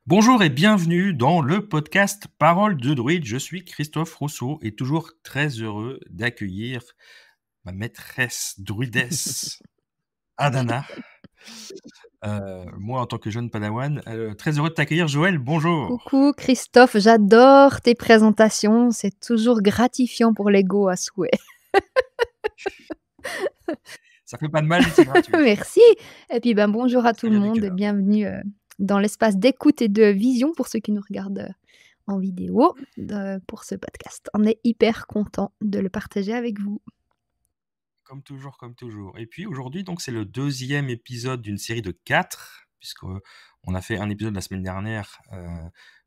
Bonjour et bienvenue dans le podcast Parole de Druide. Je suis Christophe Rousseau et toujours très heureux d'accueillir ma maîtresse druidesse, Adana. Moi, en tant que jeune padawan, très heureux de t'accueillir, Joël. Bonjour. Coucou Christophe, j'adore tes présentations, c'est toujours gratifiant pour l'ego à souhait. Ça fait pas de mal, c'est gratuit. Merci. Et puis bonjour à tout Ça le vient du monde et cœur. bienvenue dans l'espace d'écoute et de vision pour ceux qui nous regardent en vidéo pour ce podcast. On est hyper content de le partager avec vous. Comme toujours, comme toujours. Et puis aujourd'hui, donc, c'est le deuxième épisode d'une série de 4, puisqu'on a fait un épisode la semaine dernière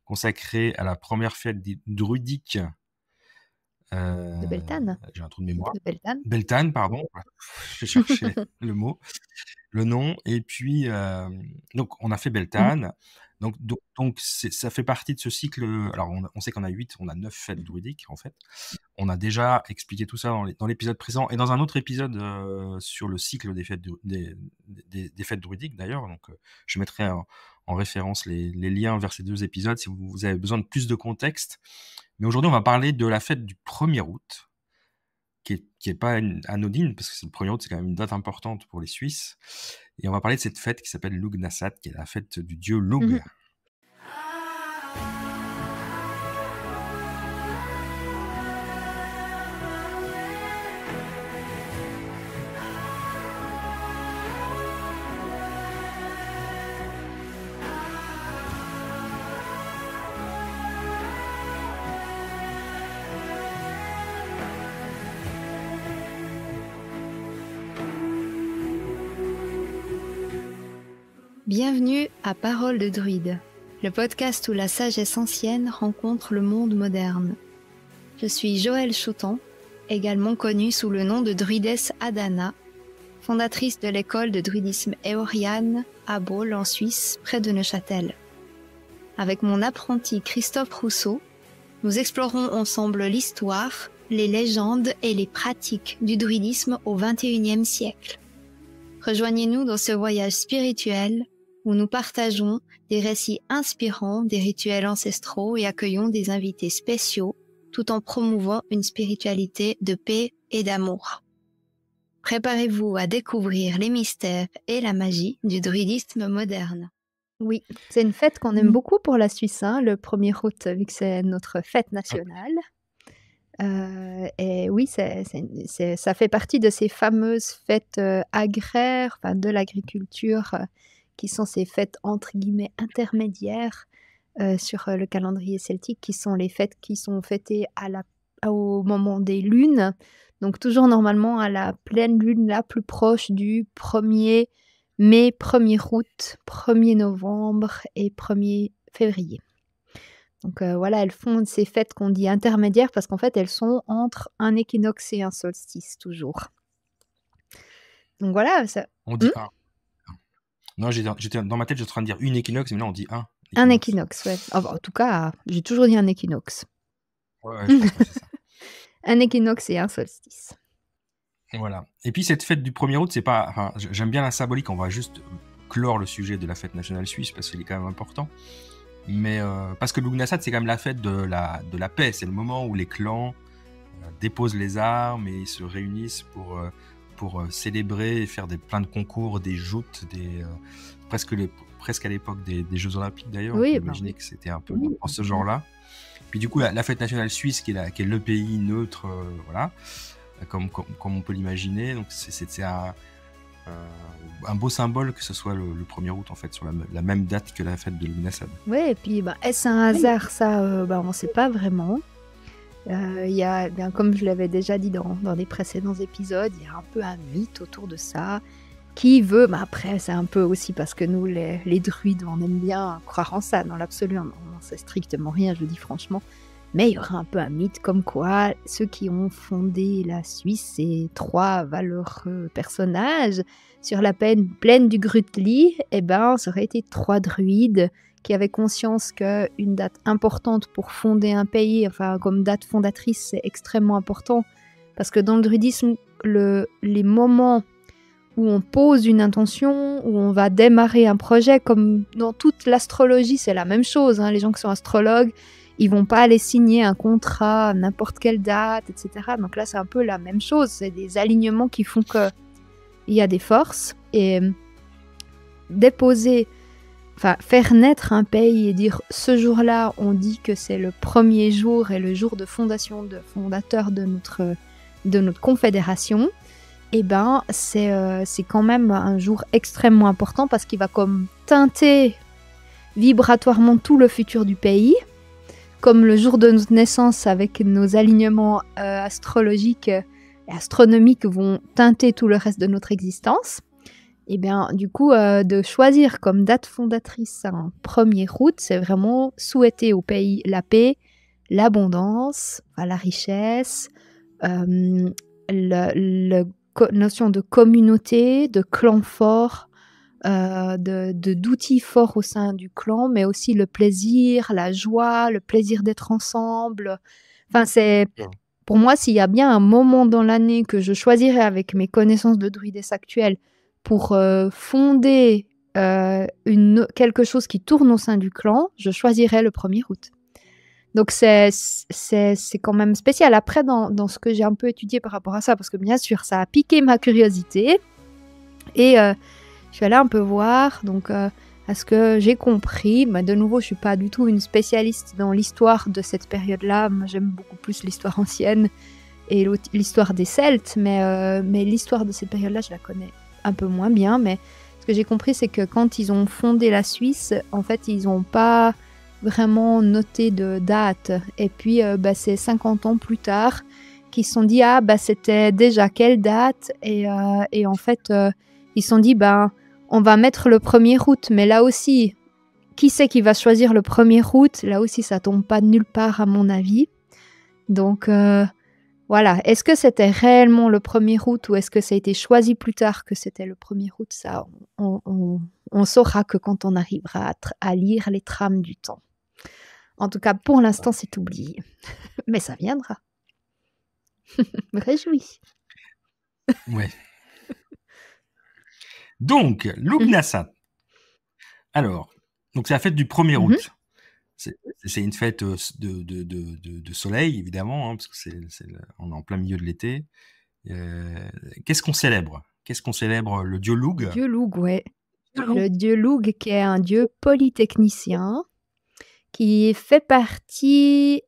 consacré à la première fête druidique. De Beltane. J'ai un trou de mémoire. De Beltane. Beltane, pardon. Je cherchais le mot, le nom. Et puis, donc, on a fait Beltane. Donc ça fait partie de ce cycle. Alors, on sait qu'on a 9 fêtes druidiques, en fait. On a déjà expliqué tout ça dans l'épisode présent et dans un autre épisode sur le cycle des fêtes, des fêtes druidiques, d'ailleurs. Donc, je mettrai en référence les liens vers ces deux épisodes si vous avez besoin de plus de contexte. Mais aujourd'hui, on va parler de la fête du 1er août, qui est pas anodine, parce que le 1er août, c'est quand même une date importante pour les Suisses. Et on va parler de cette fête qui s'appelle Lughnasadh, qui est la fête du dieu Lugh. Bienvenue à Parole de Druide, le podcast où la sagesse ancienne rencontre le monde moderne. Je suis Joëlle Chautan, également connue sous le nom de druidesse Adana, fondatrice de l'école de druidisme éoriane à Baule en Suisse, près de Neuchâtel. Avec mon apprenti Christophe Rousseau, nous explorons ensemble l'histoire, les légendes et les pratiques du druidisme au XXIe siècle. Rejoignez-nous dans ce voyage spirituel où nous partageons des récits inspirants des rituels ancestraux et accueillons des invités spéciaux tout en promouvant une spiritualité de paix et d'amour. Préparez-vous à découvrir les mystères et la magie du druidisme moderne. Oui, c'est une fête qu'on aime beaucoup pour la Suisse, le 1er août, vu que c'est notre fête nationale. Et oui, ça fait partie de ces fameuses fêtes agraires, de l'agriculture, qui sont ces fêtes entre guillemets intermédiaires sur le calendrier celtique, qui sont les fêtes qui sont fêtées au moment des lunes, donc toujours normalement à la pleine lune la plus proche du 1er mai, 1er août, 1er novembre et 1er février. Donc voilà, elles font ces fêtes qu'on dit intermédiaires parce qu'en fait, elles sont entre un équinoxe et un solstice, toujours. Donc voilà, ça... On dit un. Non, j'étais dans ma tête, j'étais en train de dire une équinoxe, mais là, on dit un. Un équinoxe, ouais. En tout cas, j'ai toujours dit un équinoxe. Ouais, je pense que c'est ça. Un équinoxe et un solstice. Voilà. Et puis, cette fête du 1er août, c'est pas... Enfin, j'aime bien la symbolique, on va juste clore le sujet de la fête nationale suisse, parce qu'il est quand même important. Mais parce que Lughnasadh, c'est quand même la fête de la paix. C'est le moment où les clans déposent les armes et se réunissent pour célébrer et faire plein de concours, des joutes, presque à l'époque des Jeux Olympiques d'ailleurs. Oui, on peut imaginer que c'était un peu dans ce genre-là. Puis du coup, la fête nationale suisse, qui est le pays neutre, voilà, comme on peut l'imaginer. Donc c'est un beau symbole que ce soit le 1er août, en fait, sur la même date que la fête de Lughnasadh. Oui, et puis est-ce un hasard, ça on ne sait pas vraiment. Il y a, comme je l'avais déjà dit dans des précédents épisodes, il y a un peu un mythe autour de ça, qui veut, après c'est un peu aussi parce que nous les druides, on aime bien croire en ça, dans l'absolu, on n'en sait strictement rien, je le dis franchement, mais il y aura un peu un mythe comme quoi ceux qui ont fondé la Suisse, ces 3 valeureux personnages sur la plaine du Grutli, ça aurait été 3 druides qui avaient conscience qu'une date importante pour fonder un pays, comme date fondatrice, c'est extrêmement important, parce que dans le druidisme, les moments où on pose une intention, où on va démarrer un projet. Comme dans toute l'astrologie, c'est la même chose, hein. Les gens qui sont astrologues, ils vont pas aller signer un contrat à n'importe quelle date, etc. Donc là, c'est un peu la même chose. C'est des alignements qui font qu'il y a des forces. Et faire naître un pays et dire ce jour-là, on dit que c'est le premier jour et le jour de fondateur de notre confédération, eh ben c'est quand même un jour extrêmement important parce qu'il va comme teinter vibratoirement tout le futur du pays, comme le jour de notre naissance avec nos alignements astrologiques et astronomiques vont teinter tout le reste de notre existence. Et bien, du coup, de choisir comme date fondatrice un 1er août, c'est vraiment souhaiter au pays la paix, l'abondance, la richesse, la notion de communauté, de clan fort, d'outils forts au sein du clan, mais aussi le plaisir, la joie, le plaisir d'être ensemble. Enfin, pour moi, s'il y a bien un moment dans l'année que je choisirais avec mes connaissances de druidesse actuelles pour fonder quelque chose qui tourne au sein du clan, je choisirais le 1er août. Donc c'est quand même spécial. Après, dans ce que j'ai un peu étudié par rapport à ça, parce que bien sûr, ça a piqué ma curiosité, et je suis allée un peu voir, donc à ce que j'ai compris, mais de nouveau, je suis pas du tout une spécialiste dans l'histoire de cette période-là. Moi, j'aime beaucoup plus l'histoire ancienne et l'histoire des Celtes, mais l'histoire de cette période-là, je la connais un peu moins bien. Mais ce que j'ai compris, c'est que quand ils ont fondé la Suisse, en fait, ils n'ont pas vraiment noté de date. Et puis, c'est 50 ans plus tard qu'ils se sont dit, c'était déjà quelle date, et en fait, ils se sont dit, on va mettre le 1er août, mais là aussi, qui c'est qui va choisir le 1er août? Là aussi, ça tombe pas de nulle part, à mon avis. Donc, voilà. Est-ce que c'était réellement le 1er août ou est-ce que ça a été choisi plus tard que c'était le 1er août? Ça, on saura que quand on arrivera à lire les trames du temps. En tout cas, pour l'instant, c'est oublié. Mais ça viendra. Me réjouis. Ouais. Donc, Lughnasadh. Alors, donc c'est la fête du 1er août. C'est une fête de soleil, évidemment, hein, parce que on est en plein milieu de l'été. Qu'est-ce qu'on célèbre? Qu'est-ce qu'on célèbre? Le dieu Lugh? Le dieu Lugh, ouais. Le dieu Lugh, qui est un dieu polytechnicien, qui fait partie...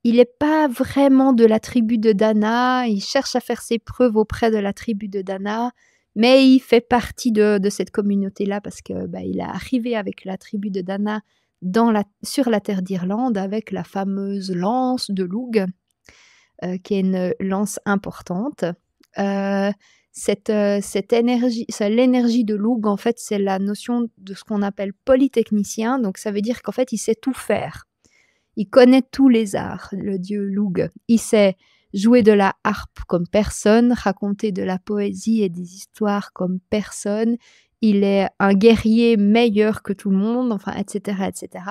Il n'est pas vraiment de la tribu de Dana, il cherche à faire ses preuves auprès de la tribu de Dana, mais il fait partie de cette communauté-là parce que il est arrivé avec la tribu de Dana sur la terre d'Irlande avec la fameuse lance de Lugh, qui est une lance importante. Cette énergie, l'énergie de Lugh, en fait, c'est la notion de ce qu'on appelle polytechnicien, donc ça veut dire qu'en fait, il sait tout faire. Il connaît tous les arts, le dieu Lugh. Il sait jouer de la harpe comme personne, raconter de la poésie et des histoires comme personne. Il est un guerrier meilleur que tout le monde, enfin, etc., etc.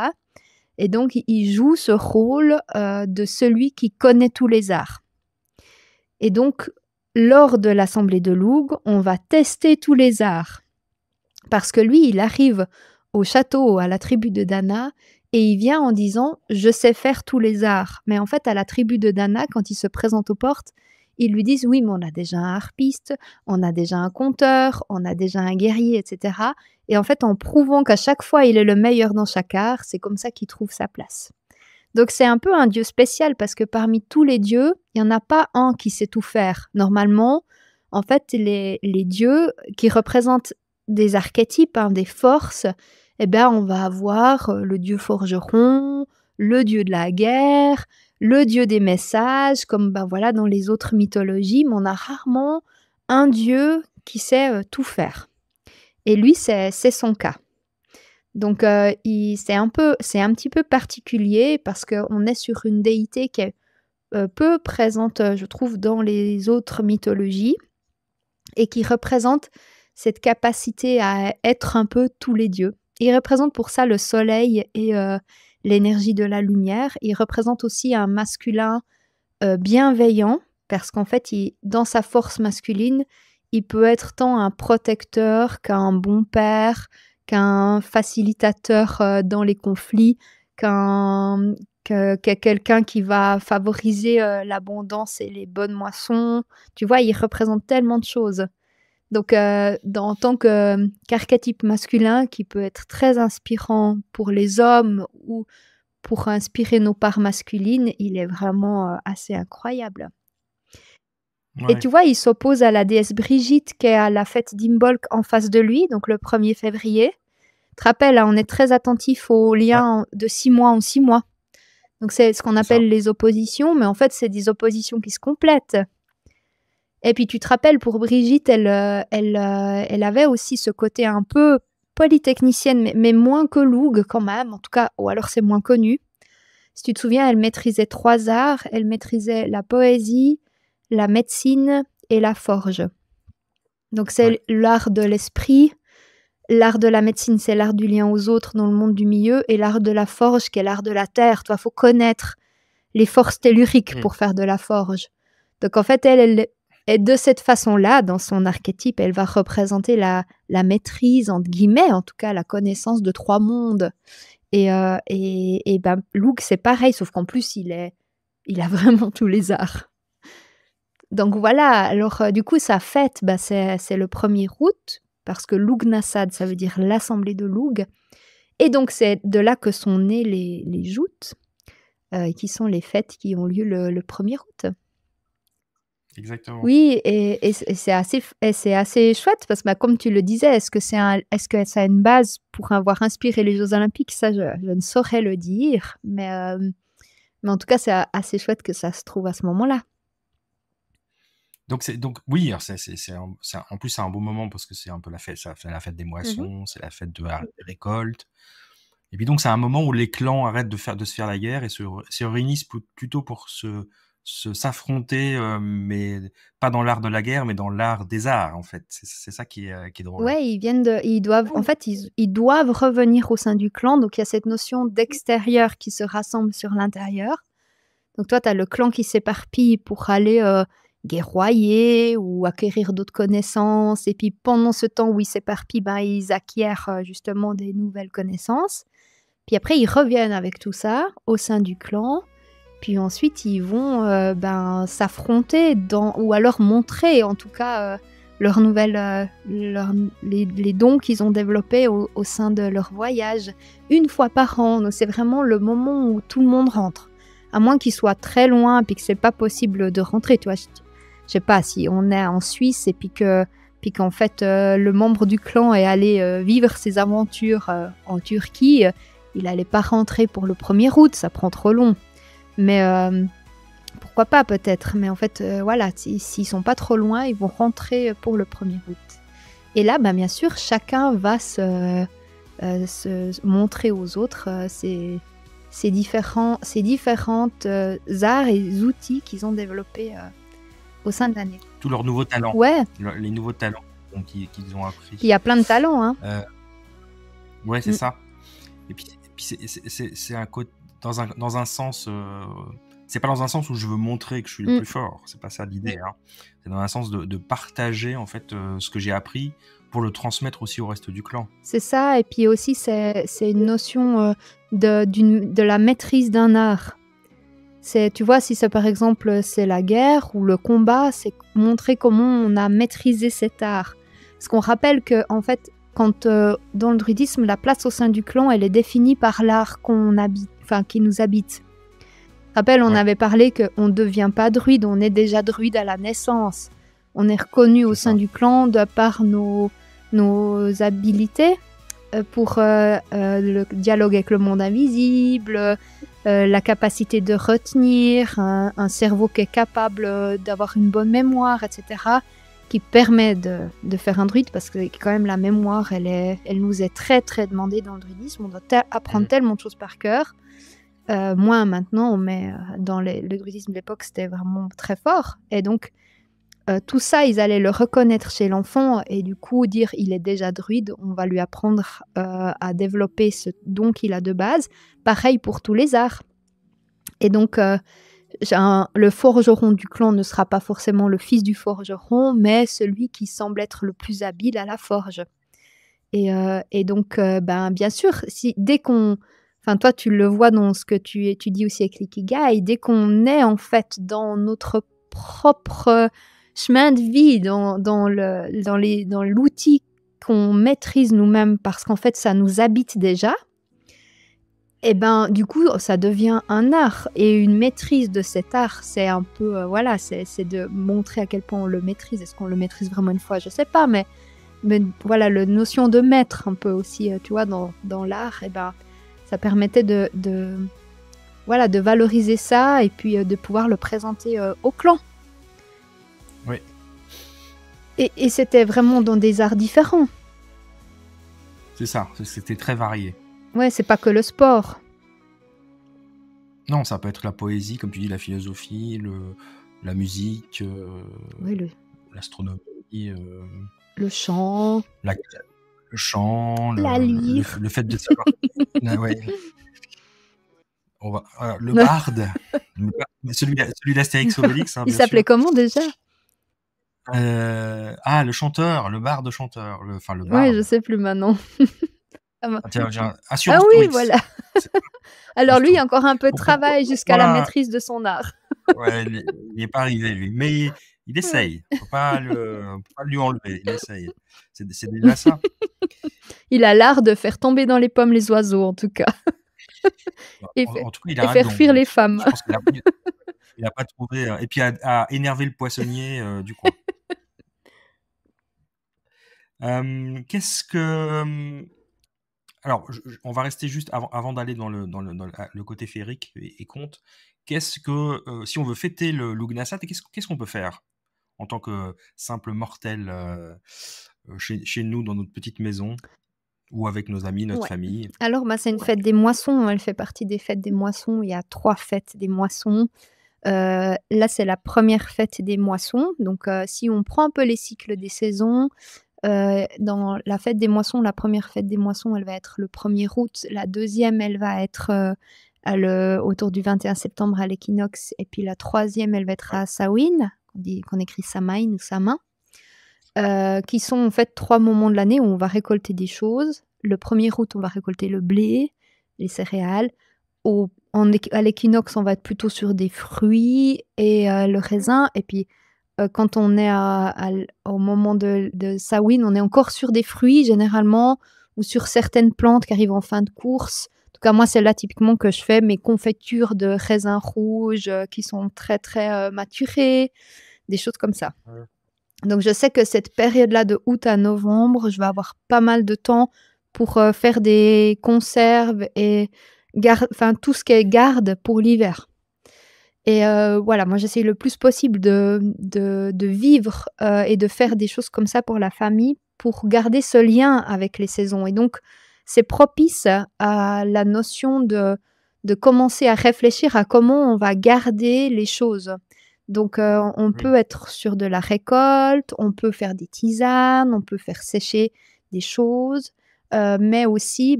Et donc, il joue ce rôle de celui qui connaît tous les arts. Et donc, lors de l'assemblée de Lugh, on va tester tous les arts. Parce que lui, il arrive au château, à la tribu de Dana, et il vient en disant « je sais faire tous les arts ». Mais en fait, à la tribu de Dana, quand il se présente aux portes, ils lui disent « oui, mais on a déjà un harpiste, on a déjà un conteur, on a déjà un guerrier, etc. » Et en fait, en prouvant qu'à chaque fois, il est le meilleur dans chaque art, c'est comme ça qu'il trouve sa place. Donc, c'est un peu un dieu spécial parce que parmi tous les dieux, il n'y en a pas un qui sait tout faire. Normalement, en fait, les dieux qui représentent des archétypes, des forces, on va avoir le dieu forgeron, le dieu de la guerre, le dieu des messages, comme dans les autres mythologies, mais on a rarement un dieu qui sait tout faire. Et lui, c'est son cas. Donc, c'est un petit peu particulier parce qu'on est sur une déité qui est peu présente, je trouve, dans les autres mythologies et qui représente cette capacité à être un peu tous les dieux. Il représente pour ça le soleil et l'énergie de la lumière. Il représente aussi un masculin bienveillant parce qu'en fait, dans sa force masculine, il peut être tant un protecteur qu'un bon père, qu'un facilitateur dans les conflits, que quelqu'un qui va favoriser l'abondance et les bonnes moissons. Tu vois, il représente tellement de choses. Donc, en tant qu'archétype masculin qui peut être très inspirant pour les hommes ou pour inspirer nos parts masculines, il est vraiment assez incroyable. Et Ouais, tu vois, il s'oppose à la déesse Brigitte qui est à la fête d'Imbolc en face de lui, donc le 1er février. Tu te rappelles, hein, on est très attentif aux ouais, liens de 6 mois en 6 mois. Donc c'est ce qu'on c'est ça. appelle les oppositions, mais en fait, c'est des oppositions qui se complètent. Et puis tu te rappelles, pour Brigitte, elle avait aussi ce côté un peu polytechnicienne, mais moins que Loug quand même, en tout cas, ou alors c'est moins connu. Si tu te souviens, elle maîtrisait 3 arts, elle maîtrisait la poésie, la médecine et la forge. Donc Ouais. c'est l'art de l'esprit, l'art de la médecine, c'est l'art du lien aux autres dans le monde du milieu, et l'art de la forge, qui est l'art de la terre. Il faut connaître les forces telluriques Mmh. pour faire de la forge. Donc en fait, elle est de cette façon-là, dans son archétype, elle va représenter la maîtrise, entre guillemets, en tout cas la connaissance de 3 mondes. Et ben, Luke, c'est pareil, sauf qu'en plus, il a vraiment tous les arts. Donc voilà, alors du coup, sa fête, bah, c'est le 1er août, parce que Lughnasadh, ça veut dire l'assemblée de Lugh. Et donc, c'est de là que sont nées les joutes, qui sont les fêtes qui ont lieu le 1er août. Exactement. Oui, et c'est assez chouette parce que, bah, comme tu le disais, est-ce que ça a une base pour avoir inspiré les Jeux olympiques? Ça, je ne saurais le dire, mais en tout cas, c'est assez chouette que ça se trouve à ce moment-là. Donc oui, alors en plus, c'est un beau moment parce que c'est un peu la fête, c'est la fête des Mmh. moissons, c'est la fête de la récolte. Et puis donc c'est un moment où les clans arrêtent de se faire la guerre et se réunissent plutôt pour s'affronter, mais pas dans l'art de la guerre, mais dans l'art des arts, en fait. C'est ça qui est drôle. Ouais, ils doivent en fait, ils doivent revenir au sein du clan, donc il y a cette notion d'extérieur qui se rassemble sur l'intérieur. Donc toi, tu as le clan qui s'éparpille pour aller, guerroyer ou acquérir d'autres connaissances, et puis pendant ce temps où ils s'éparpillent, ben, ils acquièrent, justement des nouvelles connaissances. Puis après, ils reviennent avec tout ça au sein du clan, puis ensuite ils vont, ben, s'affronter ou alors montrer en tout cas, leurs nouvelles, les dons qu'ils ont développés au sein de leur voyage, une fois par an. Donc c'est vraiment le moment où tout le monde rentre. À moins qu'ils soient très loin puis que c'est pas possible de rentrer, tu vois? Je sais pas, si on est en Suisse et puis qu'en fait, le membre du clan est allé, vivre ses aventures, en Turquie, il allait pas rentrer pour le 1er août, ça prend trop long. Mais pourquoi pas peut-être, mais en fait, voilà, s'ils sont pas trop loin, ils vont rentrer pour le 1er août. Et là, bah, bien sûr, chacun va se montrer aux autres, ces différentes, arts et outils qu'ils ont développés, au sein de l'année. Tous leurs nouveaux talents, Ouais, les nouveaux talents qu'ils ont puis il appris. y a plein de talents, hein. Heu, ouais, c'est Mmh. ça. Et puis c'est un cô dans un sens, c'est pas dans un sens où je veux montrer que je suis le Mmh. plus fort, c'est pas ça l'idée, hein. C'est dans un sens de partager, en fait, ce que j'ai appris pour le transmettre aussi au reste du clan. C'est ça, et puis aussi c'est une notion, de la maîtrise d'un art. Tu vois, si c'est par exemple, c'est la guerre ou le combat, c'est montrer comment on a maîtrisé cet art. Parce qu'on rappelle que en fait, quand, dans le druidisme, la place au sein du clan, elle est définie par l'art qu'on habite, enfin qui nous habite. Rappelle, on Ouais, avait parlé qu'on ne devient pas druide, on est déjà druide à la naissance. On est reconnu au c'est sein ça. du clan de par nos habilités, pour le dialogue avec le monde invisible, la capacité de retenir, un cerveau qui est capable d'avoir une bonne mémoire, etc., qui permet de faire un druide, parce que quand même la mémoire, elle nous est très très demandée dans le druidisme. On doit apprendre Mmh. tellement de choses par cœur. Moins maintenant, mais dans le druidisme de l'époque, c'était vraiment très fort. Et donc, tout ça, ils allaient le reconnaître chez l'enfant et du coup dire: «Il est déjà druide, on va lui apprendre, à développer ce don qu'il a de base». Pareil pour tous les arts. Et donc, Le forgeron du clan ne sera pas forcément le fils du forgeron, mais celui qui semble être le plus habile à la forge. Et donc, bien sûr, enfin, toi, tu le vois dans ce que tu étudies aussi avec l'ikigai, dès qu'on est en fait dans notre propre chemin de vie, dans l'outil qu'on maîtrise nous-mêmes, parce qu'en fait, ça nous habite déjà, et du coup, ça devient un art. Et une maîtrise de cet art, c'est un peu, c'est de montrer à quel point on le maîtrise. Est-ce qu'on le maîtrise vraiment une fois? Je sais pas, mais voilà, la notion de maître un peu aussi, tu vois, dans l'art, ça permettait de valoriser ça et puis de pouvoir le présenter au clan. Oui. Et c'était vraiment dans des arts différents. C'est ça, c'était très varié. Ouais, c'est pas que le sport. Non, ça peut être la poésie, comme tu dis, la philosophie, la musique, Oui, l'astronomie, le chant, le chant, la lyre. le fait de savoir. Ouais. Le barde, celui d'Astérix Obélix, hein, Il bien s'appelait sûr. comment déjà? Le chanteur, le barde chanteur, le Ouais, barde. je sais plus maintenant. Tiens, Ah oui, Assurance voilà. Alors lui, il y a encore un peu de travail jusqu'à la Voilà. maîtrise de son art. Ouais, il n'est pas arrivé, lui. Mais il essaye. Faut pas lui enlever. Il essaye. C'est déjà ça. Il a l'art de faire tomber dans les pommes les oiseaux, en tout cas. En tout cas, il a un faire don. fuir les femmes. Je pense qu'il a pas trouvé. Et puis à énerver le poissonnier du coin. Qu'est-ce que. Alors, on va rester juste avant d'aller dans le côté féerique et conte. Qu'est-ce que, si on veut fêter le Lugnasat, qu'est-ce qu'on peut faire en tant que simple mortel chez nous, dans notre petite maison, ou avec nos amis, notre famille? Alors, c'est une fête des moissons. Elle fait partie des fêtes des moissons. Il y a 3 fêtes des moissons. Là, c'est la première fête des moissons. Donc, si on prend un peu les cycles des saisons, dans la fête des moissons, la première fête des moissons, elle va être le 1er août. La deuxième, elle va être autour du 21 septembre à l'équinoxe. Et puis la troisième, elle va être à Samhain, qu'on écrit Samhain ou Samin, qui sont en fait 3 moments de l'année où on va récolter des choses. Le 1er août, on va récolter le blé, les céréales. À l'équinoxe, on va être plutôt sur des fruits et le raisin. Et puis, quand on est au moment de Samhain, on est encore sur des fruits généralement ou sur certaines plantes qui arrivent en fin de course. En tout cas, moi, c'est là typiquement que je fais mes confitures de raisins rouges qui sont très, très maturés, des choses comme ça. Ouais. Donc, je sais que cette période-là de août à novembre, je vais avoir pas mal de temps pour faire des conserves et tout ce qui est garde pour l'hiver. Et voilà, moi j'essaye le plus possible de vivre et de faire des choses comme ça pour la famille, pour garder ce lien avec les saisons. Et donc, c'est propice à la notion de commencer à réfléchir à comment on va garder les choses. Donc, on peut être sur de la récolte, on peut faire des tisanes, on peut faire sécher des choses, mais aussi,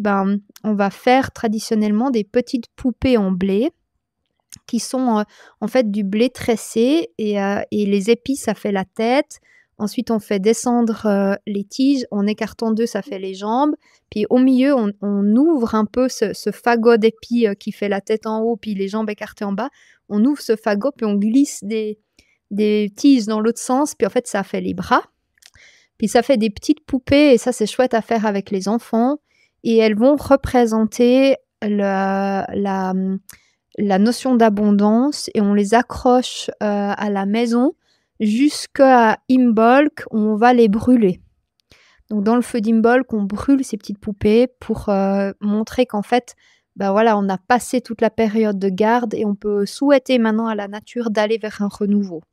on va faire traditionnellement des petites poupées en blé, qui sont en fait du blé tressé et les épis, ça fait la tête. Ensuite, on fait descendre les tiges. En écartant 2, ça fait les jambes. Puis au milieu, on ouvre un peu ce fagot d'épis qui fait la tête en haut, puis les jambes écartées en bas. On ouvre ce fagot, puis on glisse des tiges dans l'autre sens. Puis en fait, ça fait les bras. Puis ça fait des petites poupées, et ça, c'est chouette à faire avec les enfants. Et elles vont représenter la notion d'abondance, et on les accroche à la maison jusqu'à Imbolc, où on va les brûler. Donc dans le feu d'Imbolc, on brûle ces petites poupées pour montrer qu'en fait, on a passé toute la période de garde et on peut souhaiter maintenant à la nature d'aller vers un renouveau.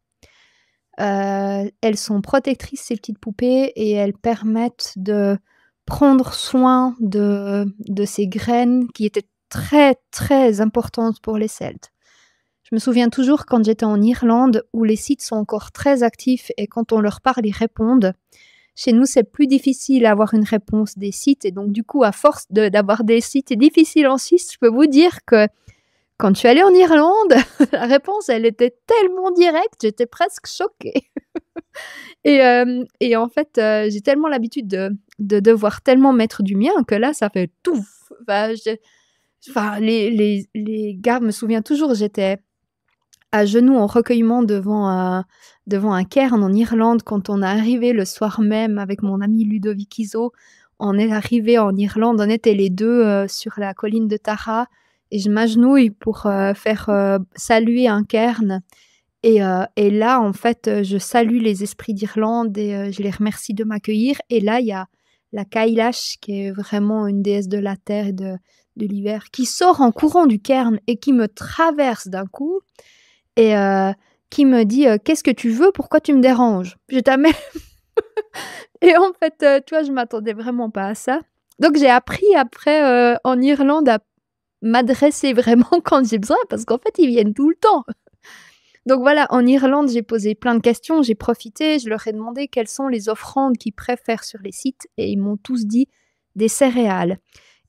Elles sont protectrices, ces petites poupées, et elles permettent de prendre soin de ces graines qui étaient très, très importante pour les Celtes. Je me souviens toujours quand j'étais en Irlande, où les Scythes sont encore très actifs et quand on leur parle, ils répondent. Chez nous, c'est plus difficile d'avoir une réponse des Scythes, et donc du coup, à force d'avoir des Scythes difficiles en Suisse, je peux vous dire que Quand je suis allée en Irlande, la réponse, elle était tellement directe, j'étais presque choquée. Et en fait, j'ai tellement l'habitude de devoir tellement mettre du mien que là, ça fait touf. Enfin, les gars, me souviens toujours, j'étais à genoux en recueillement devant un cairn en Irlande quand on est arrivé le soir même avec mon ami Ludovic Iso. On est arrivé en Irlande, on était les deux sur la colline de Tara et je m'agenouille pour faire saluer un cairn. Et là, en fait, je salue les esprits d'Irlande et je les remercie de m'accueillir. Et là, il y a la Kailash, qui est vraiment une déesse de la terre et de l'hiver, qui sort en courant du cairn et qui me traverse d'un coup et qui me dit qu'est-ce que tu veux? Pourquoi tu me déranges? J'étais ah, mais et en fait, tu vois, je m'attendais vraiment pas à ça. Donc j'ai appris après en Irlande à m'adresser vraiment quand j'ai besoin, parce qu'en fait, ils viennent tout le temps. Donc voilà, en Irlande, j'ai posé plein de questions, j'ai profité, je leur ai demandé quelles sont les offrandes qu'ils préfèrent sur les sites et ils m'ont tous dit des céréales.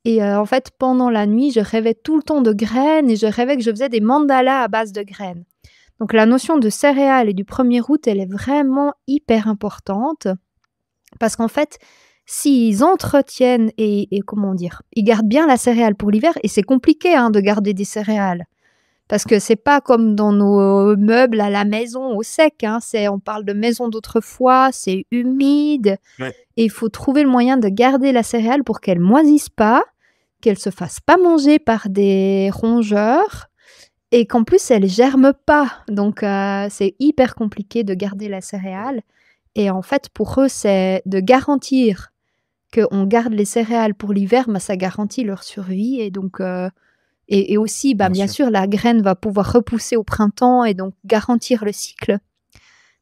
Et en fait, pendant la nuit, je rêvais tout le temps de graines et je rêvais que je faisais des mandalas à base de graines. Donc la notion de céréales et du 1er août, elle est vraiment hyper importante parce qu'en fait, s'ils entretiennent et comment dire, ils gardent bien la céréale pour l'hiver et c'est compliqué de garder des céréales. Parce que c'est pas comme dans nos meubles à la maison au sec, on parle de maison d'autrefois, c'est humide Ouais. et il faut trouver le moyen de garder la céréale pour qu'elle moisisse pas, qu'elle se fasse pas manger par des rongeurs et qu'en plus elle germe pas. Donc c'est hyper compliqué de garder la céréale et en fait pour eux c'est de garantir qu'on garde les céréales pour l'hiver, ça garantit leur survie et donc et aussi, bien sûr, la graine va pouvoir repousser au printemps et donc garantir le cycle.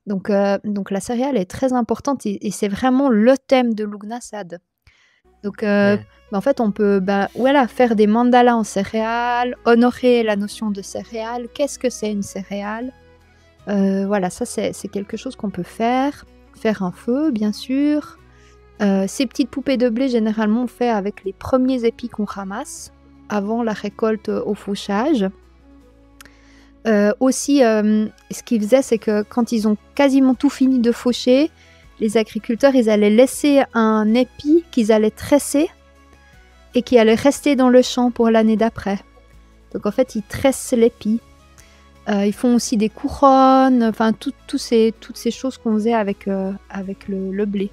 Donc la céréale est très importante et c'est vraiment le thème de Lughnasadh. Donc en fait, on peut faire des mandalas en céréales, honorer la notion de céréales. Qu'est-ce que c'est une céréale? Voilà, ça c'est quelque chose qu'on peut faire. Faire un feu, bien sûr. Ces petites poupées de blé, généralement, on fait avec les premiers épis qu'on ramasse avant la récolte au fauchage. Aussi, ce qu'ils faisaient, c'est que quand ils ont quasiment tout fini de faucher, les agriculteurs, ils allaient laisser un épi qu'ils allaient tresser et qui allait rester dans le champ pour l'année d'après. Donc en fait, ils tressent l'épi. Ils font aussi des couronnes, enfin toutes ces choses qu'on faisait avec le blé.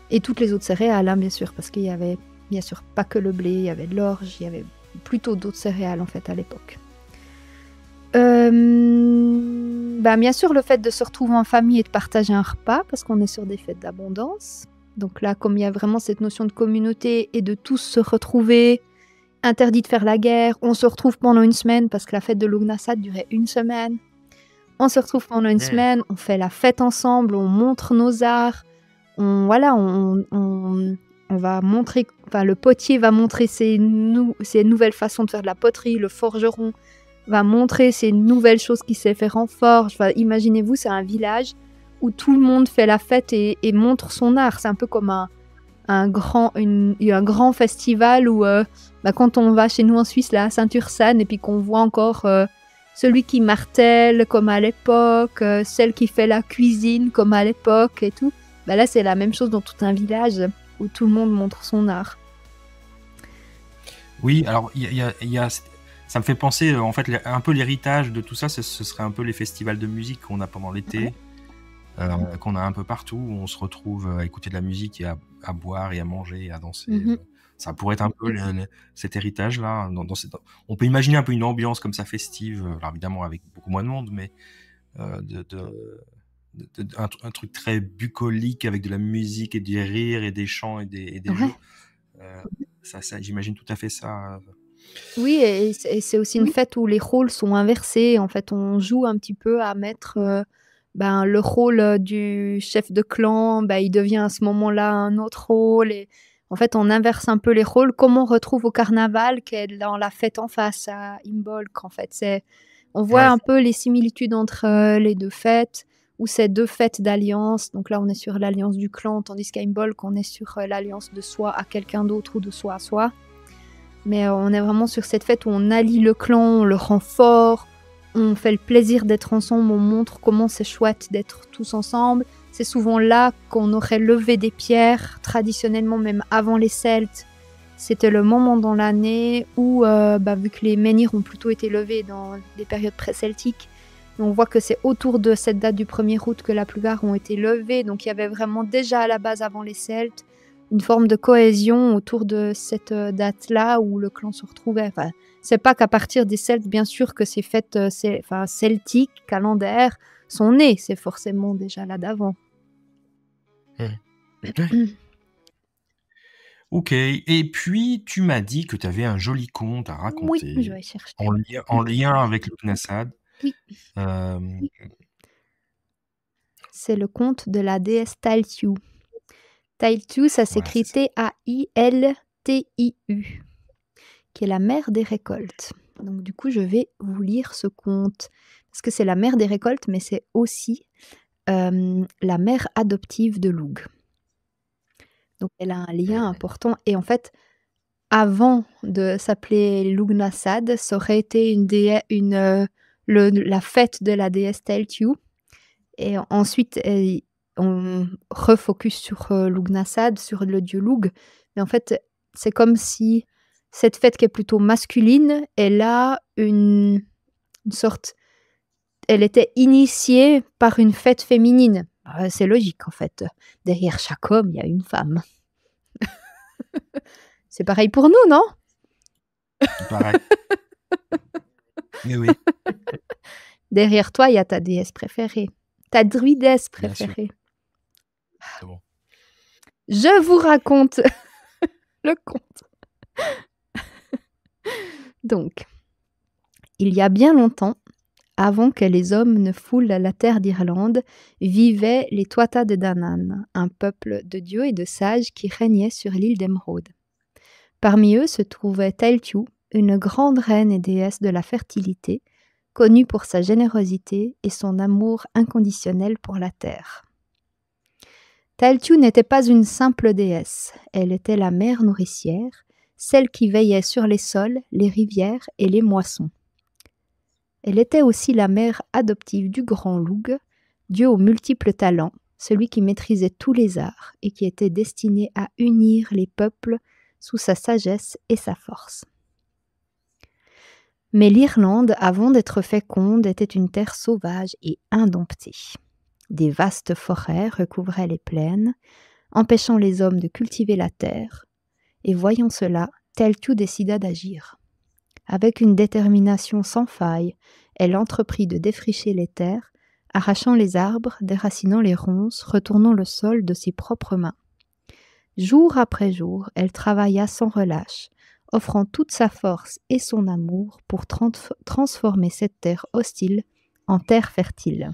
Et toutes les autres céréales, bien sûr, parce qu'il y avait bien sûr pas que le blé, il y avait de l'orge, il y avait plutôt d'autres céréales en fait à l'époque. Bien sûr, le fait de se retrouver en famille et de partager un repas, parce qu'on est sur des fêtes d'abondance. Donc là, comme il y a vraiment cette notion de communauté et de tous se retrouver, interdit de faire la guerre, on se retrouve pendant une semaine, parce que la fête de Lughnasadh durait une semaine. On se retrouve pendant une semaine, on fait la fête ensemble, on montre nos arts, on va montrer, le potier va montrer ses nouvelles façons de faire de la poterie, le forgeron va montrer ses nouvelles choses qu'il sait faire en forge. Imaginez-vous, c'est un village où tout le monde fait la fête et montre son art. C'est un peu comme un grand festival où quand on va chez nous en Suisse, là, à Saint-Ursanne, et puis qu'on voit encore celui qui martèle comme à l'époque, celle qui fait la cuisine comme à l'époque et tout. Là, c'est la même chose dans tout un village où tout le monde montre son art. Oui, alors ça me fait penser, en fait, un peu l'héritage de tout ça, ce serait un peu les festivals de musique qu'on a pendant l'été, qu'on a un peu partout, où on se retrouve à écouter de la musique et à boire et à manger et à danser. Ça pourrait être un peu cet héritage-là. On peut imaginer un peu une ambiance comme ça festive, alors évidemment avec beaucoup moins de monde, mais un truc très bucolique avec de la musique et des rires et des chants et des jeux. Ça, j'imagine tout à fait ça. Oui, et c'est aussi une fête où les rôles sont inversés. En fait, on joue un petit peu à mettre le rôle du chef de clan, il devient à ce moment-là un autre rôle. Et en fait, on inverse un peu les rôles, comme on retrouve au carnaval, qui est dans la fête en face à Imbolc. En fait, on voit un peu les similitudes entre les deux fêtes, ou ces deux fêtes d'alliance. Donc là, on est sur l'alliance du clan, tandis qu'à Imbolc, on est sur l'alliance de soi à quelqu'un d'autre ou de soi à soi. Mais on est vraiment sur cette fête où on allie le clan, on le rend fort, on fait le plaisir d'être ensemble, on montre comment c'est chouette d'être tous ensemble. C'est souvent là qu'on aurait levé des pierres, traditionnellement même avant les Celtes. C'était le moment dans l'année où, vu que les menhirs ont plutôt été levés dans des périodes pré-celtiques, on voit que c'est autour de cette date du 1er août que la plupart ont été levés. Donc il y avait vraiment déjà à la base avant les Celtes une forme de cohésion autour de cette date-là où le clan se retrouvait. Enfin, c'est pas qu'à partir des Celtes, bien sûr, que ces fêtes celtiques, calendaires, sont nées. C'est forcément déjà là d'avant. Ok, et puis tu m'as dit que tu avais un joli conte à raconter. Oui, je vais chercher. En lien avec Lughnasadh. Oui. Oui. C'est le conte de la déesse Taltiu. Taltiu, ça s'écrit Tailtiu, qui est la mère des récoltes. Donc du coup, je vais vous lire ce conte, parce que c'est la mère des récoltes, mais c'est aussi la mère adoptive de Lugh. Donc elle a un lien important, et en fait, avant de s'appeler Lughnasadh, ça aurait été la fête de la déesse Taltiu, et ensuite on refocus sur Lughnasadh, sur le dieu Lugh. Mais en fait, c'est comme si cette fête qui est plutôt masculine, elle a une sorte... Elle était initiée par une fête féminine. C'est logique, en fait. Derrière chaque homme, il y a une femme. C'est pareil pour nous, non? Pareil. Mais oui. Derrière toi, il y a ta déesse préférée. Ta druidesse préférée. C'est bon. Je vous raconte le conte. Donc, il y a bien longtemps, avant que les hommes ne foulent la terre d'Irlande, vivaient les Tuatha de Danann, un peuple de dieux et de sages qui régnait sur l'île d'Émeraude. Parmi eux se trouvait Taltiu, une grande reine et déesse de la fertilité, connue pour sa générosité et son amour inconditionnel pour la terre. Taltiu n'était pas une simple déesse, elle était la mère nourricière, celle qui veillait sur les sols, les rivières et les moissons. Elle était aussi la mère adoptive du grand Lugh, dieu aux multiples talents, celui qui maîtrisait tous les arts et qui était destiné à unir les peuples sous sa sagesse et sa force. Mais l'Irlande, avant d'être féconde, était une terre sauvage et indomptée. Des vastes forêts recouvraient les plaines, empêchant les hommes de cultiver la terre, et voyant cela, Taltiu décida d'agir. Avec une détermination sans faille, elle entreprit de défricher les terres, arrachant les arbres, déracinant les ronces, retournant le sol de ses propres mains. Jour après jour, elle travailla sans relâche, offrant toute sa force et son amour pour transformer cette terre hostile en terre fertile.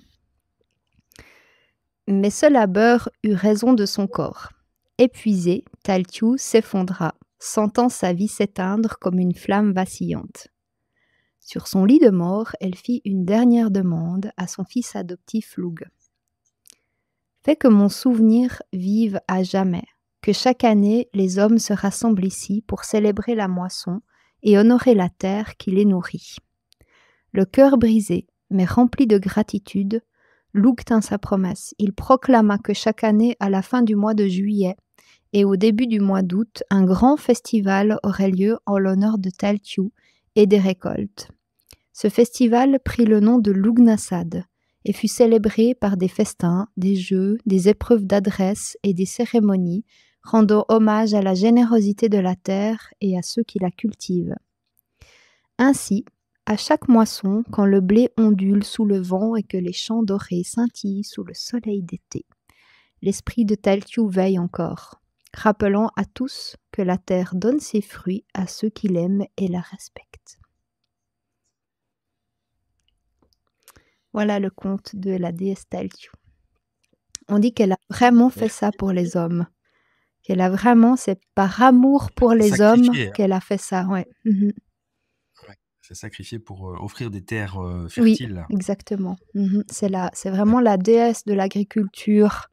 Mais ce labeur eut raison de son corps. Épuisée, Taltiu s'effondra, sentant sa vie s'éteindre comme une flamme vacillante. Sur son lit de mort, elle fit une dernière demande à son fils adoptif Lugh. « Fais que mon souvenir vive à jamais, que chaque année les hommes se rassemblent ici pour célébrer la moisson et honorer la terre qui les nourrit. » Le cœur brisé, mais rempli de gratitude, Lugh tint sa promesse. Il proclama que chaque année, à la fin du mois de juillet et au début du mois d'août, un grand festival aurait lieu en l'honneur de Taltiu et des récoltes. Ce festival prit le nom de Lughnasadh et fut célébré par des festins, des jeux, des épreuves d'adresse et des cérémonies rendant hommage à la générosité de la terre et à ceux qui la cultivent. Ainsi, à chaque moisson, quand le blé ondule sous le vent et que les champs dorés scintillent sous le soleil d'été, l'esprit de Taltiu veille encore, rappelant à tous que la terre donne ses fruits à ceux qui l'aiment et la respectent. Voilà le conte de la déesse Taltiu. On dit qu'elle a vraiment fait ça pour les hommes. Qu'elle a vraiment, c'est par amour pour les hommes qu'elle a fait ça. Ouais. Mm-hmm. Ouais, c'est sacrifié pour offrir des terres fertiles. Oui, exactement. Mm-hmm. C'est vraiment la déesse de l'agriculture.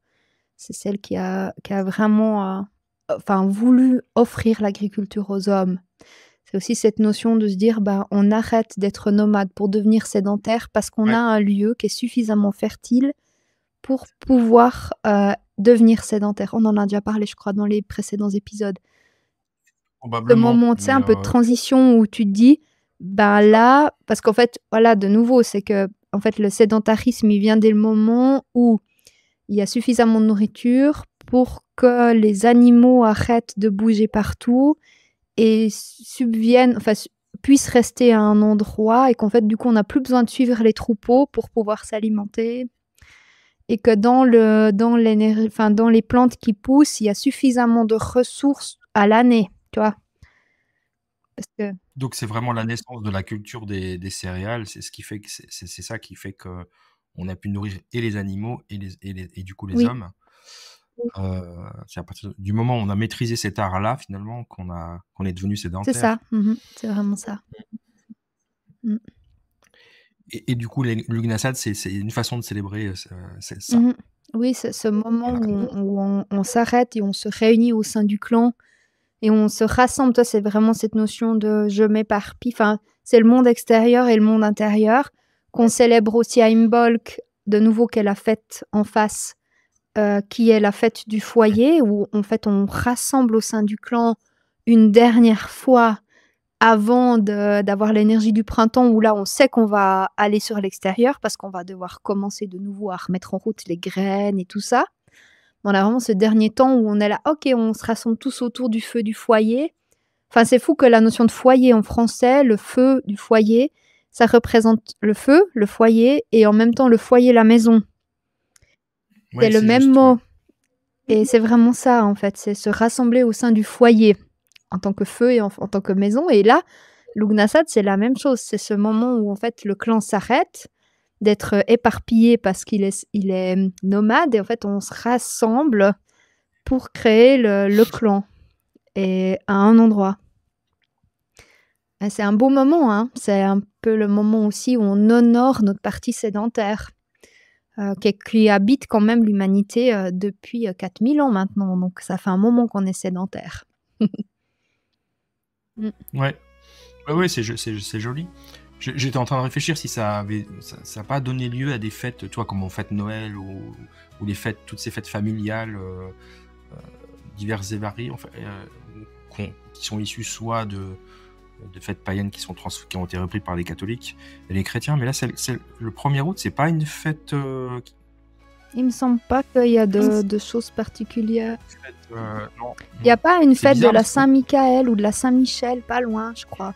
C'est celle qui a vraiment voulu offrir l'agriculture aux hommes. C'est aussi cette notion de se dire, bah, on arrête d'être nomade pour devenir sédentaire parce qu'on Ouais, a un lieu qui est suffisamment fertile pour pouvoir devenir sédentaire. On en a déjà parlé, je crois, dans les précédents épisodes. Ce probablement, moment, tu sais, mais un peu de transition où tu te dis, ben là, parce qu'en fait, voilà, de nouveau, c'est que en fait, le sédentarisme, il vient dès le moment où il y a suffisamment de nourriture pour que les animaux arrêtent de bouger partout et subviennent, enfin, puissent rester à un endroit et qu'en fait, du coup, on n'a plus besoin de suivre les troupeaux pour pouvoir s'alimenter et que dans les plantes qui poussent, il y a suffisamment de ressources à l'année, tu vois. Parce que donc c'est vraiment la naissance de la culture des céréales, c'est ce qui fait que c'est ça qui fait qu'on a pu nourrir et les animaux et du coup les oui, hommes. C'est à partir du moment où on a maîtrisé cet art-là finalement qu'on est devenu c'est ça. sédentaire. C'est vraiment ça. Mmh. Et du coup, les Lughnasadh, c'est une façon de célébrer, c'est ça. Mmh. Oui, c'est ce moment Voilà. où on s'arrête et on se réunit au sein du clan et on se rassemble. Toi, c'est vraiment cette notion de je m'éparpille. Enfin, c'est le monde extérieur et le monde intérieur qu'on célèbre aussi à Imbolc, de nouveau, qui est la fête en face, qui est la fête du foyer, où en fait on rassemble au sein du clan une dernière fois avant d'avoir l'énergie du printemps, où là on sait qu'on va aller sur l'extérieur parce qu'on va devoir commencer de nouveau à remettre en route les graines et tout ça. On a vraiment ce dernier temps où on est là, ok, on se rassemble tous autour du feu du foyer. Enfin, c'est fou que la notion de foyer en français, le feu du foyer, ça représente le feu, le foyer, et en même temps le foyer, la maison. C'est Oui, le c'est même juste, ouais. mot. Et c'est vraiment ça, en fait, c'est se rassembler au sein du foyer, en tant que feu et en tant que maison. Et là, Lughnasadh, c'est la même chose. C'est ce moment où, en fait, le clan s'arrête d'être éparpillé parce qu'il est nomade. Et en fait, on se rassemble pour créer le clan et à un endroit. Et c'est un beau moment, hein. C'est un peu le moment aussi où on honore notre partie sédentaire, qui habite quand même l'humanité depuis 4000 ans maintenant. Donc ça fait un moment qu'on est sédentaire. Mm. Ouais. Ouais, ouais, c'est joli. J'étais en train de réfléchir si ça a pas donné lieu à des fêtes, tu vois, comme on fête Noël ou les fêtes, toutes ces fêtes familiales diverses et variées, enfin, qui sont issues soit de fêtes païennes qui ont été reprises par les catholiques et les chrétiens. Mais là, le 1er août, c'est pas une fête, Il me semble pas qu'il y a de choses particulières. non, Il n'y a non. pas une C'est fête de bizarre la parce que Saint-Michael ou de la Saint-Michel, pas loin, je crois.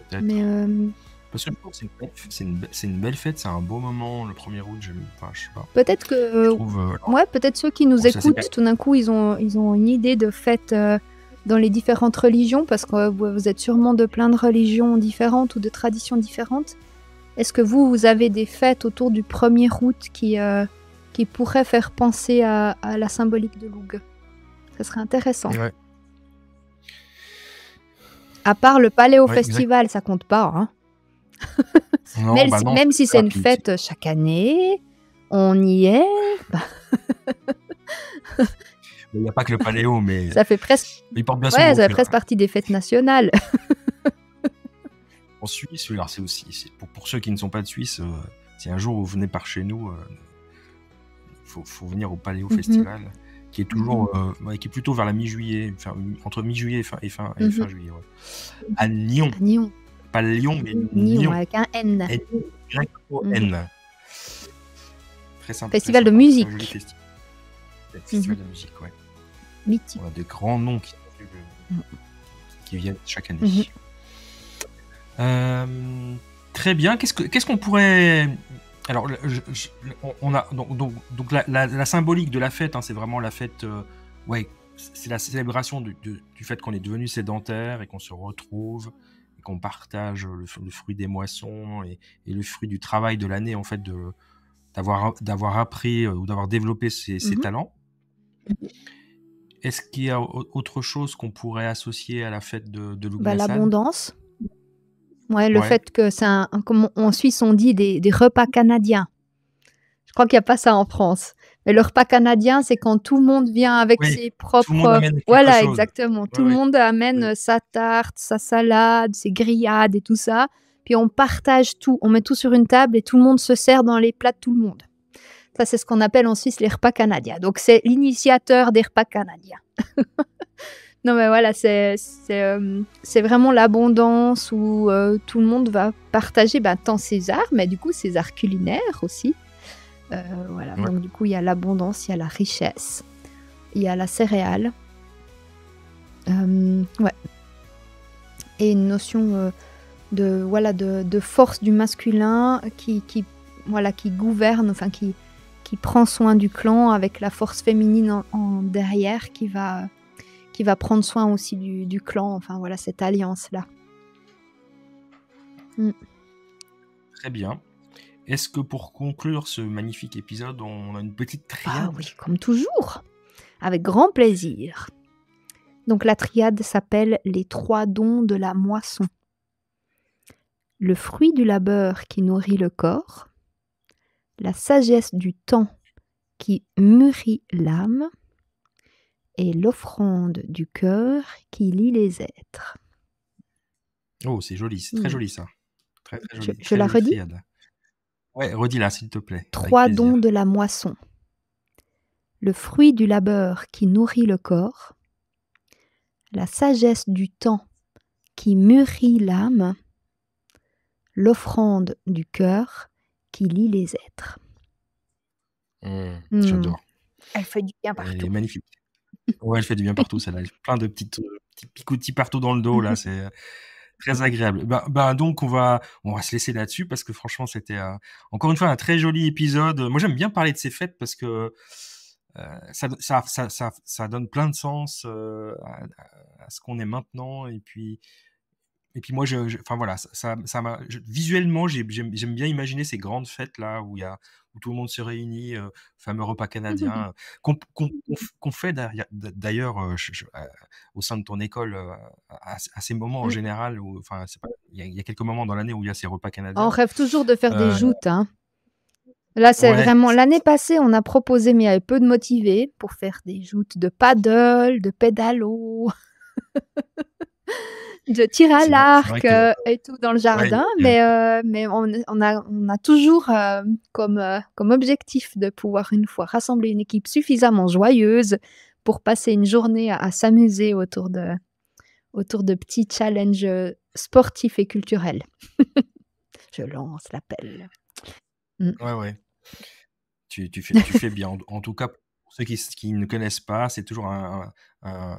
peut-être. Mais Parce que je trouve que c'est une belle fête, c'est un beau moment, le 1er août, enfin, je sais pas. peut-être Je que, trouve, ouais, peut-être ceux qui nous bon, ça c'est écoutent, tout d'un coup, ils ont une idée de fête dans les différentes religions, parce que vous êtes sûrement de plein de religions différentes ou de traditions différentes. Est-ce que vous avez des fêtes autour du 1er août qui pourraient faire penser à la symbolique de Lugh? Ça serait intéressant. ouais. À part le Paléo Ouais, exact. Festival, ça compte pas, hein. Non, Même, bah si, non, même si c'est ça, une puis fête chaque année, on y est. Bah, il n'y a pas que le paléo, mais ça fait presque, il porte bien son ouais, nom. ça fait presque partie des fêtes nationales. En Suisse, alors pour ceux qui ne sont pas de Suisse, si un jour vous venez par chez nous, faut venir au Paléo Festival, qui est toujours, qui est plutôt vers la mi-juillet, entre mi-juillet et fin juillet, ouais. À Nyon, À Nyon. pas Lyon, mais Nyon Nyon. avec un N. N. Très sympa. Festival très de sympa. musique. C'est un joli festival de musique, ouais. Mythique. On a des grands noms qui viennent chaque année. Très bien. Qu'est-ce qu'on pourrait... Alors, on a donc la symbolique de la fête, hein, c'est vraiment la fête. Ouais, c'est la célébration du fait qu'on est devenu sédentaire et qu'on se retrouve et qu'on partage le fruit des moissons et le fruit du travail de l'année, en fait, d'avoir appris ou d'avoir développé ses talents. Est-ce qu'il y a autre chose qu'on pourrait associer à la fête de Lughnasadh? L'abondance. Ouais, le Ouais. fait que c'est comme en Suisse on dit des repas canadiens. Je crois qu'il n'y a pas ça en France. Mais le repas canadien, c'est quand tout le monde vient avec Oui, ses tout le monde propres... amène quelque Voilà, chose. exactement. Ouais, Tout le ouais. monde amène sa tarte, sa salade, ses grillades et tout ça. Puis on partage tout. On met tout sur une table et tout le monde se sert dans les plats de tout le monde. Ça, c'est ce qu'on appelle en Suisse les repas canadiens. Donc, c'est l'initiateur des repas canadiens. Non, mais voilà, c'est vraiment l'abondance où tout le monde va partager tant ses arts, mais du coup, ses arts culinaires aussi. Voilà, Ouais. donc du coup, il y a l'abondance, il y a la richesse, il y a la céréale. Ouais. Et une notion de force du masculin qui gouverne, enfin qui prend soin du clan avec la force féminine en derrière qui va prendre soin aussi du clan, enfin voilà, cette alliance-là. Très bien. Est-ce que pour conclure ce magnifique épisode, on a une petite Ah triade? oui, comme toujours, avec grand plaisir. Donc la triade s'appelle les 3 dons de la moisson. Le fruit du labeur qui nourrit le corps, la sagesse du temps qui mûrit l'âme, et l'offrande du cœur qui lie les êtres. Oh, c'est joli, c'est très joli ça. Très, très joli. Je Très la jolie redis. triade. Ouais, redis-la s'il te plaît. Avec 3 plaisir. dons de la moisson. Le fruit du labeur qui nourrit le corps, la sagesse du temps qui mûrit l'âme, l'offrande du cœur qui lie les êtres. J'adore. Elle fait du bien Elle partout. est magnifique. Ouais, elle fait du bien partout celle-là. Plein de petits picotis partout dans le dos là, c'est très agréable. Donc on va se laisser là-dessus parce que franchement c'était encore une fois un très joli épisode. Moi j'aime bien parler de ces fêtes parce que ça donne plein de sens à ce qu'on est maintenant et puis moi enfin voilà visuellement j'aime bien imaginer ces grandes fêtes là où tout le monde se réunit, fameux repas canadien qu'on fait d'ailleurs au sein de ton école à ces moments en général où enfin c'est pas il y a quelques moments dans l'année où il y a ces repas On canadiens. rêve toujours de faire des joutes, hein. Là, c'est Ouais, vraiment... L'année passée, on a proposé, mais il y avait peu de motivés pour faire des joutes de paddle, de pédalo, de tir à c'est vrai l'arc que et tout dans le ouais, jardin. Mais on a toujours comme objectif de pouvoir une fois rassembler une équipe suffisamment joyeuse pour passer une journée à s'amuser autour de petits challenges sportifs et culturels. Je lance l'appel. ouais. Tu fais bien. En tout cas, pour ceux qui ne connaissent pas, c'est toujours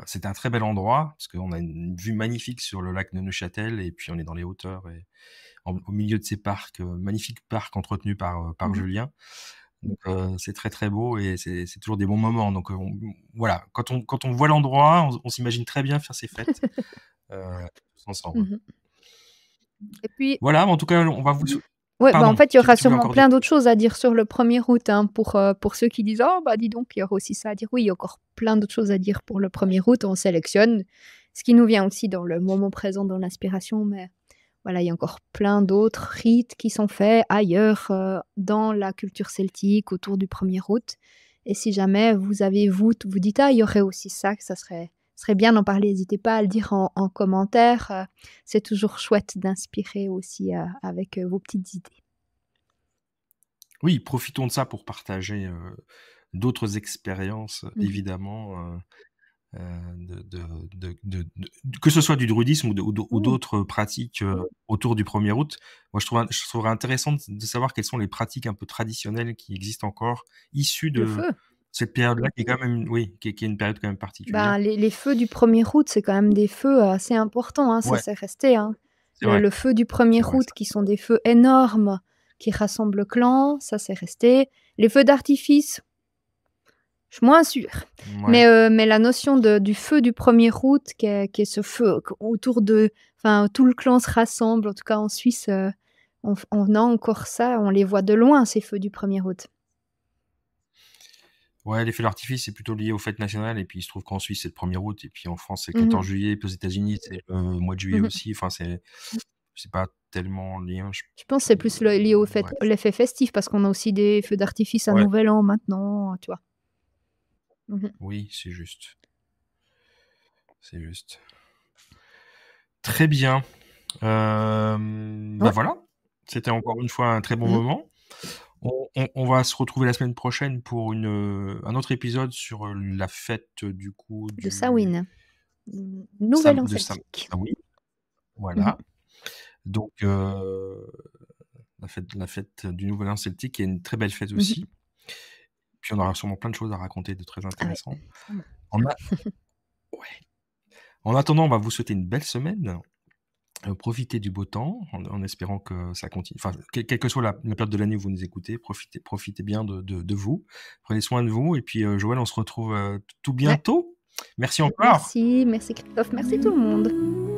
c'est un très bel endroit parce qu'on a une vue magnifique sur le lac de Neuchâtel et puis on est dans les hauteurs et au milieu de ces parcs, magnifiques parcs entretenus par Julien. Donc c'est très, très beau et c'est toujours des bons moments. Donc voilà, quand on voit l'endroit, on s'imagine très bien faire ces fêtes tous ensemble. Et puis, Voilà, mais en tout cas, on va vous ouais, en pardon, fait, il y aura tu voulais sûrement encore dire plein quelque d'autres chose? choses à dire sur le 1er août, hein, pour ceux qui disent: «Oh, dis donc, il y aura aussi ça à dire». Oui, il y a encore plein d'autres choses à dire pour le 1er août. On sélectionne ce qui nous vient aussi dans le moment présent, dans l'inspiration, mais voilà, il y a encore plein d'autres rites qui sont faits ailleurs, dans la culture celtique autour du 1er août. Et si jamais vous dites: «Ah, il y aurait aussi ça, que ça serait bien d'en parler», n'hésitez pas à le dire en commentaire. C'est toujours chouette d'inspirer aussi, avec vos petites idées. Oui, profitons de ça pour partager, d'autres expériences évidemment, que ce soit du druidisme ou d'autres pratiques, autour du 1er août. Moi je trouverais intéressant de savoir quelles sont les pratiques un peu traditionnelles qui existent encore, issues Le de feu. cette période-là qui est quand même qui est une période quand même particulière. Les feux du 1er août, c'est quand même des feux assez importants, hein, ça Ouais, c'est resté, hein. c'est vrai, Le feu du 1er c'est vrai août ça. qui sont des feux énormes qui rassemblent le clan, ça c'est resté. Les feux d'artifice, je suis moins sûre. Ouais. Mais la notion du feu du 1er août qui est ce feu autour de... Enfin, tout le clan se rassemble, en tout cas en Suisse, on a encore ça, on les voit de loin ces feux du 1er août. Ouais, les feux d'artifice, c'est plutôt lié aux fêtes nationales et puis il se trouve qu'en Suisse, c'est le 1er août et puis en France, c'est le 14 juillet, puis aux États-Unis, c'est le mois de juillet aussi. Enfin, c'est pas tellement en lien, je Je pense que c'est plus lié au fait, ouais. l'effet festif, parce qu'on a aussi des feux d'artifice à Ouais, Nouvel An maintenant, tu vois. Mhm. oui, c'est juste, c'est juste. Très bien, bah, Ouais. voilà, c'était encore une fois un très bon Mhm. moment. On va se retrouver la semaine prochaine pour un autre épisode sur, la fête, du coup, De du Samhain. Nouvel An de Sam celtique. Samhain, Mhm. voilà. Donc la fête du Nouvel An celtique qui est une très belle fête Mhm. aussi. Puis on aura sûrement plein de choses à raconter de très Ah ouais, intéressant. clairement. En a Ouais. En attendant, on va vous souhaiter une belle semaine, profitez du beau temps en espérant que ça continue, enfin, quelle que soit la période de l'année où vous nous écoutez, profitez bien de vous. Prenez soin de vous et puis, Joël, on se retrouve, tout Ouais. bientôt. Merci encore. Merci, merci Christophe, merci tout le monde.